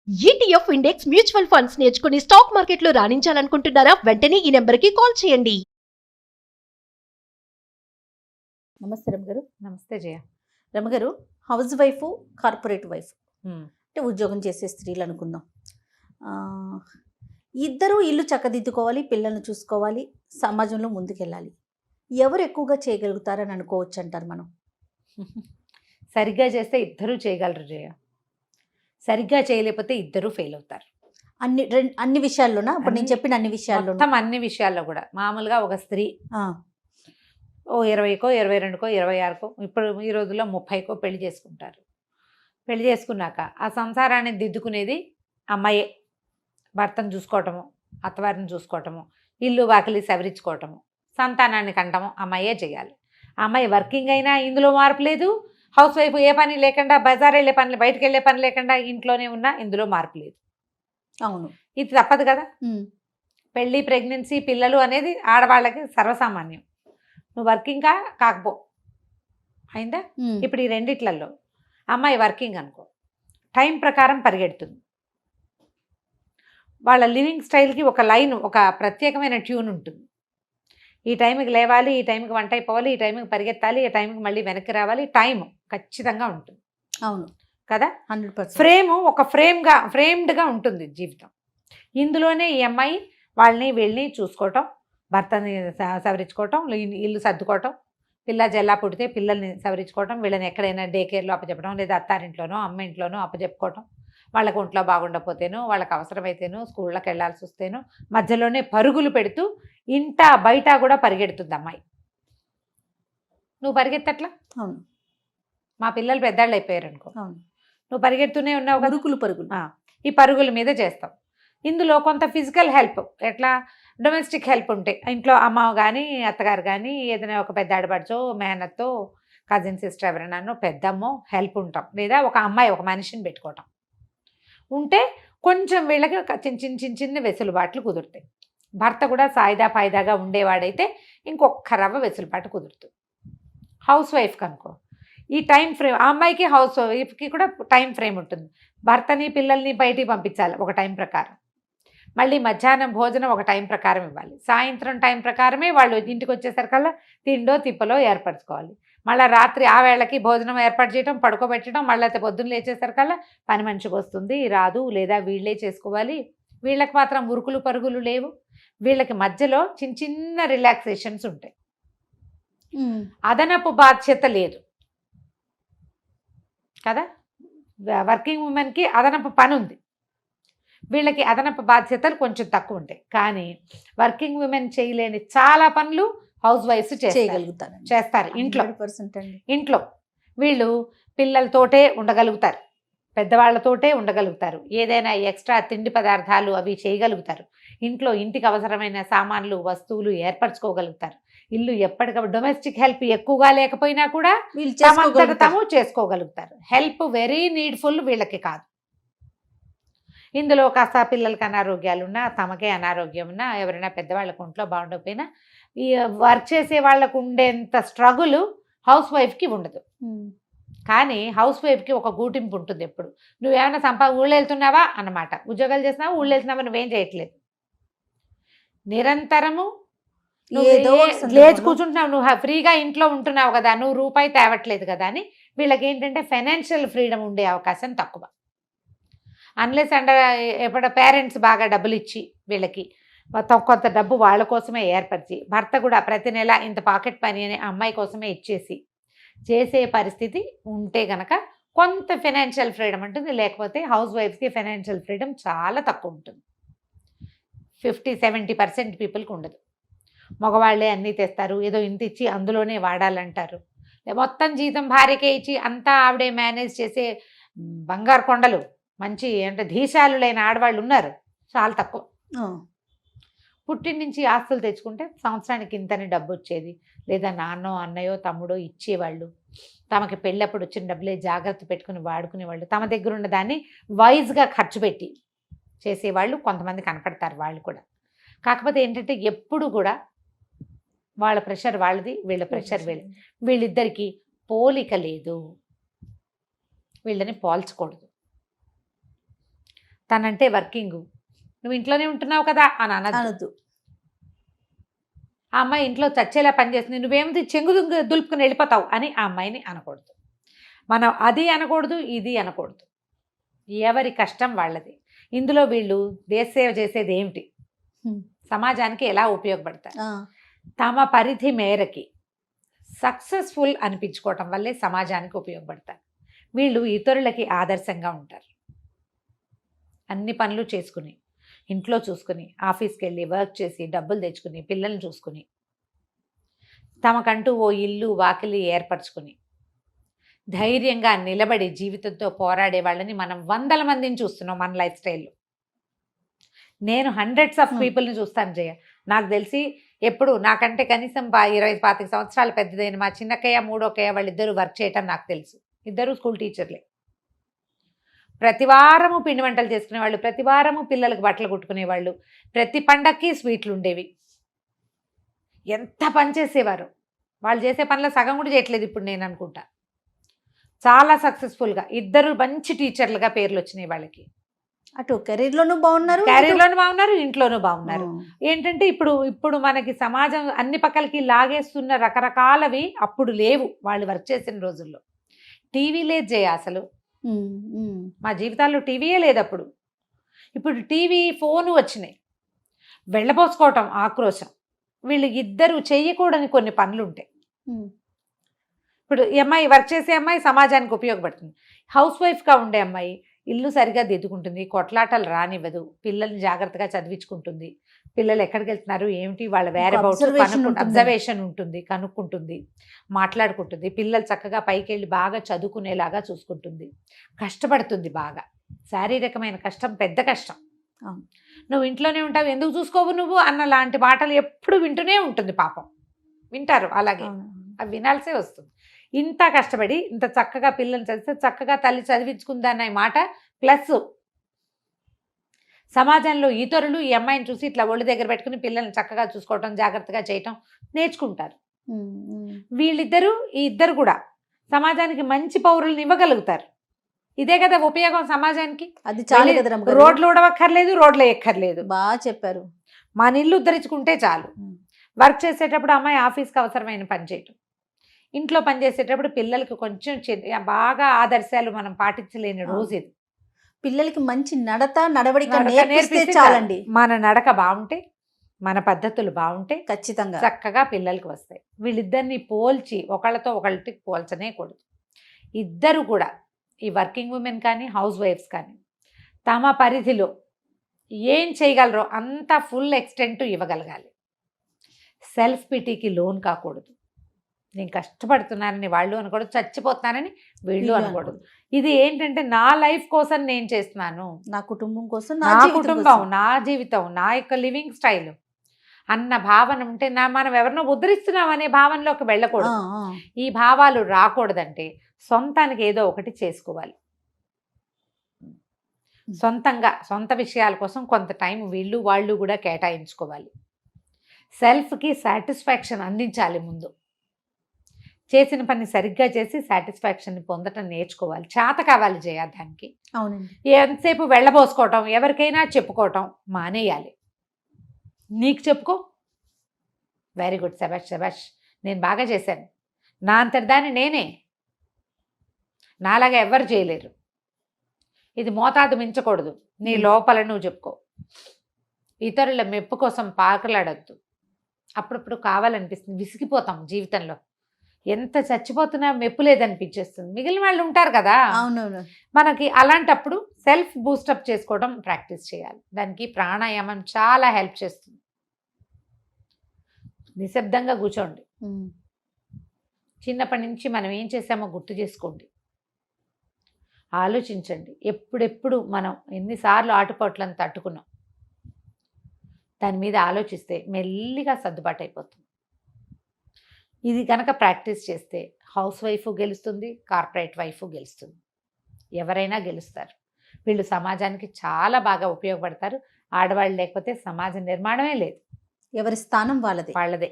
ETF index mutual funds నేర్చుకుని stock మార్కెట్లో రాణించాలనుకుంటున్నారా? వెంటనే ఈ నెంబర్కి కాల్ చేయండి. నమస్తే రమగారు. నమస్తే జయ. రమగారు, హౌస్ వైఫ్, కార్పొరేట్ వైఫ్ అంటే ఉద్యోగం చేసే స్త్రీలు అనుకుందాం. ఇద్దరూ ఇల్లు చక్కదిద్దుకోవాలి, పిల్లల్ని చూసుకోవాలి, సమాజంలో ముందుకెళ్ళాలి. ఎవరు ఎక్కువగా చేయగలుగుతారని అనుకోవచ్చు అంటారు మనం? సరిగ్గా చేస్తే ఇద్దరూ చేయగలరు జయ. సరిగ్గా చేయలేకపోతే ఇద్దరూ ఫెయిల్ అవుతారు. అన్ని విషయాల్లోనా? ఇప్పుడు నేను చెప్పిన అన్ని విషయాల్లో, మొత్తం అన్ని విషయాల్లో కూడా. మామూలుగా ఒక స్త్రీ 20కో 22కో 26కో ఇప్పుడు ఈ రోజుల్లో 30కో పెళ్లి చేసుకుంటారు. పెళ్లి చేసుకున్నాక ఆ సంసారాన్ని దిద్దుకునేది అమ్మాయే. భర్తను చూసుకోవటము, అత్తవారిని చూసుకోవటము, ఇల్లు వాకిలి సవరించుకోవటము, సంతానాన్ని కంటము అమ్మాయే చేయాలి. ఆ అమ్మాయి వర్కింగ్ అయినా ఇందులో మార్పు లేదు. హౌస్ వైఫ్ ఏ పని లేకుండా, బజార్ వెళ్ళే పని, బయటకు వెళ్ళే పని లేకుండా ఇంట్లోనే ఉన్నా ఇందులో మార్పు లేదు. అవును, ఇది తప్పదు కదా. పెళ్ళి, ప్రెగ్నెన్సీ, పిల్లలు అనేది ఆడవాళ్ళకి సర్వసామాన్యం. నువ్వు వర్కింగ్ కాకపో అయిందా. ఇప్పుడు ఈ రెండిట్లలో అమ్మాయి వర్కింగ్ అనుకో, టైం ప్రకారం పరిగెడుతుంది. వాళ్ళ లివింగ్ స్టైల్కి ఒక లైన్, ఒక ప్రత్యేకమైన ట్యూన్ ఉంటుంది. ఈ టైంకి లేవాలి, ఈ టైంకి వంట అయిపోవాలి, ఈ టైంకి పరిగెత్తాలి, ఈ టైంకి మళ్ళీ వెనక్కి రావాలి. టైం ఖచ్చితంగా ఉంటుంది. అవును కదా. 100%. ఫ్రేము ఒక ఫ్రేమ్డ్గా ఉంటుంది జీవితం. ఇందులోనే ఈ అమ్మాయి వాళ్ళని వీళ్ళని చూసుకోవటం, భర్తని సవరించుకోవటం, ఇల్లు సర్దుకోవటం, పిల్ల జల్లా పుడితే పిల్లల్ని సవరించుకోవటం, వీళ్ళని ఎక్కడైనా డే కేర్లో అప్పచెప్పడం, లేదా అత్తారింట్లోనో అమ్మ ఇంట్లోనో అప్పచెప్పుకోవటం, వాళ్ళకు ఒంట్లో బాగుండకపోతేనో, వాళ్ళకి అవసరమైతేనో, స్కూళ్ళకి వెళ్ళాల్సి వస్తేనో మధ్యలోనే పరుగులు పెడుతూ ఇంట బయట కూడా పరిగెడుతుంది అమ్మాయి. నువ్వు పరిగెత్తట్లా? అవును. మా పిల్లలు పెద్దాళ్ళు అయిపోయారు అనుకో, అవును, నువ్వు పరిగెడుతూనే ఉన్నావు కదా. పరుగులు. ఈ పరుగుల మీద చేస్తావు. ఇందులో కొంత ఫిజికల్ హెల్ప్, ఎట్లా డొమెస్టిక్ హెల్ప్ ఉంటే ఇంట్లో అమ్మ కానీ అత్తగారు కానీ ఏదైనా ఒక పెద్ద ఆడపడుచో, మేనత్తో, కజిన్ సిస్టర్ ఎవరైనా పెద్దమ్మో హెల్ప్ ఉంటాం, లేదా ఒక అమ్మాయి ఒక మనిషిని పెట్టుకోవటం ఉంటే కొంచెం వీళ్ళకి చిన్న వెసులుబాట్లు కుదురుతాయి. భర్త కూడా సాయిదా ఫాయిదాగా ఉండేవాడైతే ఇంకొక రవ్వ వెసులుబాటు కుదురుతుంది. హౌస్ వైఫ్కి అనుకో, ఈ టైం ఫ్రేమ్, ఆ అమ్మాయికి హౌస్ వైఫ్కి కూడా టైం ఫ్రేమ్ ఉంటుంది. భర్తని పిల్లల్ని బయటికి పంపించాలి ఒక టైం ప్రకారం, మళ్ళీ మధ్యాహ్నం భోజనం ఒక టైం ప్రకారం ఇవ్వాలి, సాయంత్రం టైం ప్రకారమే వాళ్ళు ఇంటికి వచ్చేసరికల్లా తిండో తిప్పలో ఏర్పరచుకోవాలి, మళ్ళీ రాత్రి ఆ వేళకి భోజనం ఏర్పాటు చేయడం, పడుకోబెట్టడం, మళ్ళీ అయితే పొద్దున్న లేచేసరికల్లా పని మనిషికి వస్తుంది రాదు, లేదా వీళ్ళే చేసుకోవాలి. వీళ్ళకి మాత్రం ఉరుకులు పరుగులు లేవు. వీళ్ళకి మధ్యలో చిన్న రిలాక్సేషన్స్ ఉంటాయి. అదనపు బాధ్యత లేదు కదా. వర్కింగ్ ఉమెన్కి అదనపు పని ఉంది, వీళ్ళకి అదనపు బాధ్యతలు కొంచెం తక్కువ ఉంటాయి. కానీ వర్కింగ్ ఉమెన్ చేయలేని చాలా పనులు హౌస్ వైఫ్స్ చేస్తారు ఇంట్లో. వీళ్ళు పిల్లలతోటే ఉండగలుగుతారు, పెద్దవాళ్లతోటే ఉండగలుగుతారు, ఏదైనా ఎక్స్ట్రా తిండి పదార్థాలు అవి చేయగలుగుతారు, ఇంట్లో ఇంటికి అవసరమైన సామాన్లు వస్తువులు ఏర్పరచుకోగలుగుతారు, ఇల్లు ఎప్పటికప్పుడు డొమెస్టిక్ హెల్ప్ ఎక్కువగా లేకపోయినా కూడా తాము చేసుకోగలుగుతారు. హెల్ప్ వెరీ నీడ్ఫుల్ వీళ్ళకి కాదు. ఇందులో కాస్త పిల్లలకి అనారోగ్యాలు ఉన్నా, తమకే అనారోగ్యం ఉన్నా, ఎవరైనా పెద్దవాళ్ళకు ఒంట్లో బాగుండకపోయినా ఈ వర్క్ చేసే వాళ్ళకు ఉండేంత స్ట్రగుల్ హౌస్ వైఫ్కి ఉండదు. కానీ హౌస్ వైఫ్కి ఒక గూటింపు ఉంటుంది ఎప్పుడు. నువ్వేమైనా ఊళ్ళో వెళ్తున్నావా అన్నమాట, ఉద్యోగాలు చేస్తున్నావా, ఊళ్ళో వెళ్తున్నావా, నువ్వేం చేయట్లేదు, నిరంతరము లేచి కూర్చుంటున్నావు, నువ్వు ఫ్రీగా ఇంట్లో ఉంటున్నావు కదా, నువ్వు రూపాయి తేవట్లేదు కదా అని వీళ్ళకి ఏంటంటే ఫైనాన్షియల్ ఫ్రీడమ్ ఉండే అవకాశం తక్కువ. అన్లెస్ ఎప్పుడు పేరెంట్స్ బాగా డబ్బులు ఇచ్చి వీళ్ళకి కొంత డబ్బు వాళ్ళ కోసమే ఏర్పరిచి, భర్త కూడా ప్రతి నెల ఇంత పాకెట్ పని అని అమ్మాయి కోసమే ఇచ్చేసి చేసే పరిస్థితి ఉంటే గనక కొంత ఫైనాన్షియల్ ఫ్రీడమ్ ఉంటుంది. లేకపోతే హౌస్ వైఫ్కి ఫైనాన్షియల్ ఫ్రీడమ్ చాలా తక్కువ ఉంటుంది. 50-70% పీపుల్కి ఉండదు. మగవాళ్ళే అన్నీ తెస్తారు, ఏదో ఇంత ఇచ్చి అందులోనే వాడాలంటారు, మొత్తం జీతం భార్యకే ఇచ్చి అంతా ఆవిడే మేనేజ్ చేసే బంగారు కొండలు మంచి అంటే ధీశాలులైన ఆడవాళ్ళు ఉన్నారు, చాలా తక్కువ. పుట్టిన నుంచి ఆస్తులు తెచ్చుకుంటే సంవత్సరానికి ఇంతని డబ్బు వచ్చేది, లేదా నాన్నో అన్నయో తమ్ముడో ఇచ్చేవాళ్ళు, తమకి పెళ్ళప్పుడు వచ్చిన డబ్బులే జాగ్రత్త పెట్టుకుని వాడుకునేవాళ్ళు, తమ దగ్గర ఉన్న దాన్ని వైజ్గా ఖర్చు పెట్టి చేసేవాళ్ళు కొంతమంది కనపడతారు. వాళ్ళు కూడా కాకపోతే ఏంటంటే ఎప్పుడు కూడా వాళ్ళ ప్రెషర్ వాళ్ళది, వీళ్ళ ప్రెషర్ వీళ్ళిద్దరికీ పోలిక లేదు, వీళ్ళని పోల్చకూడదు. తనంటే వర్కింగ్, నువ్వు ఇంట్లోనే ఉంటున్నావు కదా అని అనద్దు. అనొద్దు. ఆ అమ్మాయి ఇంట్లో చచ్చేలా పనిచేస్తుంది, నువ్వేమిటి చెంగు దులుపుకుని వెళ్ళిపోతావు అని ఆ అమ్మాయిని అనకూడదు. మనం అది అనకూడదు, ఇది అనకూడదు. ఎవరి కష్టం వాళ్ళది. ఇందులో వీళ్ళు దేశ సేవ చేసేది ఏమిటి, సమాజానికి ఎలా ఉపయోగపడతారు, తమ పరిధి మేరకి సక్సెస్ఫుల్ అనిపించుకోవటం వల్లే సమాజానికి ఉపయోగపడతారు. వీళ్ళు ఇతరులకి ఆదర్శంగా ఉంటారు. అన్ని పనులు చేసుకుని, ఇంట్లో చూసుకుని, ఆఫీస్కి వెళ్ళి వర్క్ చేసి డబ్బులు తెచ్చుకుని, పిల్లల్ని చూసుకుని, తమకంటూ ఓ ఇల్లు వాకిలి ఏర్పరచుకుని ధైర్యంగా నిలబడి జీవితంతో పోరాడే వాళ్ళని మనం 100 మందిని చూస్తున్నాం మన లైఫ్ స్టైల్లో. నేను హండ్రెడ్స్ ఆఫ్ పీపుల్ని చూస్తాను జయ. నాకు తెలిసి ఎప్పుడు నాకంటే కనీసం 20-25 సంవత్సరాలు పెద్దదైన మా చిన్నక్కయ్య, మూడోక్కయ్య వాళ్ళిద్దరూ వర్క్ చేయటం నాకు తెలుసు. ఇద్దరు స్కూల్ టీచర్లే. ప్రతి వారము పిండి వంటలు చేసుకునేవాళ్ళు, ప్రతి వారము పిల్లలకు బట్టలు కుట్టుకునేవాళ్ళు, ప్రతి పండక్కి స్వీట్లు ఉండేవి. ఎంత పని చేసేవారు. వాళ్ళు చేసే పనుల సగం కూడా చేయట్లేదు ఇప్పుడు నేను అనుకుంటా. చాలా సక్సెస్ఫుల్గా ఇద్దరు మంచి టీచర్లుగా పేర్లు వచ్చినాయి వాళ్ళకి. అటు కెరీర్లోనూ బాగున్నారు, క్యారియర్లోనూ బాగున్నారు, ఇంట్లోనూ బాగున్నారు. ఏంటంటే ఇప్పుడు మనకి సమాజం అన్ని పక్కలకి లాగేస్తున్న రకరకాలవి అప్పుడు లేవు వాళ్ళు వర్క్ చేసిన రోజుల్లో. టీవీ లేదు జయ అసలు. మా జీవితాల్లో టీవీయే లేదు అప్పుడు. ఇప్పుడు టీవీ, ఫోను వచ్చినాయి. వెళ్ళబోసుకోవటం ఆక్రోశం. వీళ్ళు ఇద్దరు చేయకూడని కొన్ని పనులు ఉంటాయి. ఇప్పుడు ఈ అమ్మాయి వర్క్ చేసే అమ్మాయి సమాజానికి ఉపయోగపడుతుంది. హౌస్ వైఫ్గా ఉండే అమ్మాయి ఇల్లు సరిగా దిద్దుకుంటుంది, కొట్లాటలు రానివ్వదు, పిల్లల్ని జాగ్రత్తగా చదివించుకుంటుంది, పిల్లలు ఎక్కడికి వెళ్తున్నారు ఏమిటి వాళ్ళ వేరబౌట్స్ అబ్జర్వేషన్ ఉంటుంది, కనుక్కుంటుంది, మాట్లాడుకుంటుంది, పిల్లలు చక్కగా పైకి వెళ్ళి బాగా చదువుకునేలాగా చూసుకుంటుంది, కష్టపడుతుంది బాగా. శారీరకమైన కష్టం పెద్ద కష్టం. నువ్వు ఇంట్లోనే ఉంటావు ఎందుకు చూసుకోవు నువ్వు అన్న లాంటి మాటలు ఎప్పుడు వింటూనే ఉంటుంది. పాపం వింటారు అలాగే, అవి వినాల్సే వస్తుంది. ఇంత కష్టపడి ఇంత చక్కగా పిల్లల్ని చదివిస్తే చక్కగా తల్లి చదివించుకుందన్న మాట ప్లస్ సమాజంలో ఇతరులు ఈ అమ్మాయిని చూసి ఇట్లా ఒళ్ళు దగ్గర పెట్టుకుని పిల్లల్ని చక్కగా చూసుకోవటం, జాగ్రత్తగా చేయటం నేర్చుకుంటారు. వీళ్ళిద్దరూ ఈ ఇద్దరు కూడా సమాజానికి మంచి పౌరులను ఇవ్వగలుగుతారు. ఇదే కదా ఉపయోగం సమాజానికి. అది చాలు కదా, రోడ్లు ఊడవక్కర్లేదు, రోడ్లు ఎక్కర్లేదు. బాగా చెప్పారు. మన ఇల్లు ఉద్ధరించుకుంటే చాలు. వర్క్ చేసేటప్పుడు అమ్మాయి ఆఫీస్కి అవసరమైన పని చేయటం, ఇంట్లో పని చేసేటప్పుడు పిల్లలకి కొంచెం బాగా ఆదర్శాలు మనం పాటించలేని రోజు ఇది. పిల్లలకి మంచి నడవడిక నేర్పిస్తే చాలండి. మన నడక బాగుంటే, మన పద్ధతులు బాగుంటే ఖచ్చితంగా చక్కగా పిల్లలకి వస్తాయి. వీళ్ళిద్దరిని పోల్చి ఒకళ్ళతో ఒకళ్ళకి పోల్చనే కూడదు. ఇద్దరు కూడా ఈ వర్కింగ్ ఉమెన్ కానీ హౌస్ వైఫ్స్ కానీ తమ పరిధిలో ఏం చేయగలరో అంత ఫుల్ ఎక్స్టెంట్ ఇవ్వగలగాలి. సెల్ఫ్ పిటీకి లోన్ కాకూడదు. నేను కష్టపడుతున్నానని వాళ్ళు అనకూడదు, చచ్చిపోతున్నానని వీళ్ళు అనకూడదు. ఇది ఏంటంటే నా లైఫ్ కోసం నేను చేస్తున్నాను, నా కుటుంబం కోసం, నా కుటుంబం, నా జీవితం, నా యొక్క లివింగ్ స్టైల్ అన్న భావన ఉంటే మనం ఎవరినో ఉద్ధరిస్తున్నాం అనే భావనలోకి వెళ్ళకూడదు. ఈ భావాలు రాకూడదంటే సొంతానికి ఏదో ఒకటి చేసుకోవాలి. సొంతంగా సొంత విషయాల కోసం కొంత టైం వీళ్ళు వాళ్ళు కూడా కేటాయించుకోవాలి. సెల్ఫ్కి సాటిస్ఫాక్షన్ అందించాలి. ముందు చేసిన పని సరిగ్గా చేసి సాటిస్ఫాక్షన్ని పొందటం నేర్చుకోవాలి. చేత కావాలి జయ దానికి. అవునండి. ఎంతసేపు వెళ్ళబోసుకోవటం, ఎవరికైనా చెప్పుకోవటం మానేయాలి. నీకు చెప్పుకో, వెరీ గుడ్, శబాష్ శబాష్, నేను బాగా చేశాను, నా అంతటి దాన్ని నేనే, నాలాగా ఎవ్వరు చేయలేరు, ఇది మోతాదు మించకూడదు, నీ లోపల నువ్వు చెప్పుకో. ఇతరుల మెప్పు కోసం పాకలాడద్దు. అప్పుడప్పుడు కావాలనిపిస్తుంది, విసిగిపోతాం జీవితంలో, ఎంత చచ్చిపోతున్నా మెప్పు లేదనిపించేస్తుంది. మిగిలిన వాళ్ళు ఉంటారు కదా, అవునవును, మనకి అలాంటప్పుడు సెల్ఫ్ బూస్టప్ చేసుకోవడం ప్రాక్టీస్ చేయాలి. దానికి ప్రాణాయామం చాలా హెల్ప్ చేస్తుంది. నిశ్శబ్దంగా కూర్చోండి, చిన్నప్పటి నుంచి మనం ఏం చేసామో గుర్తు చేసుకోండి, ఆలోచించండి. ఎప్పుడెప్పుడు మనం ఎన్నిసార్లు ఆటుపోట్లను తట్టుకున్నాం, దాని మీద ఆలోచిస్తే మెల్లిగా సర్దుబాటు అయిపోతుంది. ఇది కనుక ప్రాక్టీస్ చేస్తే హౌస్ వైఫ్ గెలుస్తుంది, కార్పొరేట్ వైఫ్ గెలుస్తుంది, ఎవరైనా గెలుస్తారు. వీళ్ళు సమాజానికి చాలా బాగా ఉపయోగపడతారు. ఆడవాళ్ళు లేకపోతే సమాజ నిర్మాణమే లేదు. ఎవరి స్థానం వాళ్ళదే.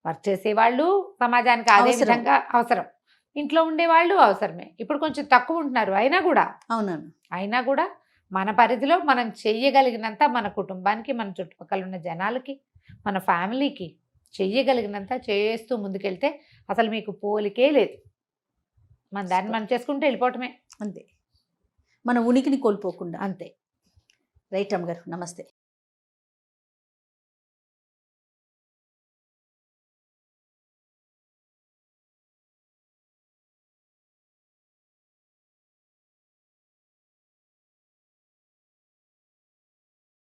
వర్క్ చేసేవాళ్ళు సమాజానికి అదే విధంగా అవసరం, ఇంట్లో ఉండేవాళ్ళు అవసరమే. ఇప్పుడు కొంచెం తక్కువ ఉంటున్నారు, అయినా కూడా మన పరిధిలో మనం చెయ్యగలిగినంత మన కుటుంబానికి, మన చుట్టుపక్కల ఉన్న జనాలకి, మన ఫ్యామిలీకి చెయ్యగలిగినంత చేస్తూ ముందుకెళ్తే అసలు మీకు పోలికే లేదు. మన దాన్ని మనం చేసుకుంటూ వెళ్ళిపోవటమే. అంతే, మన ఉనికిని కోల్పోకుండా. అంతే. రైట్ రమ్మ గారు, నమస్తే.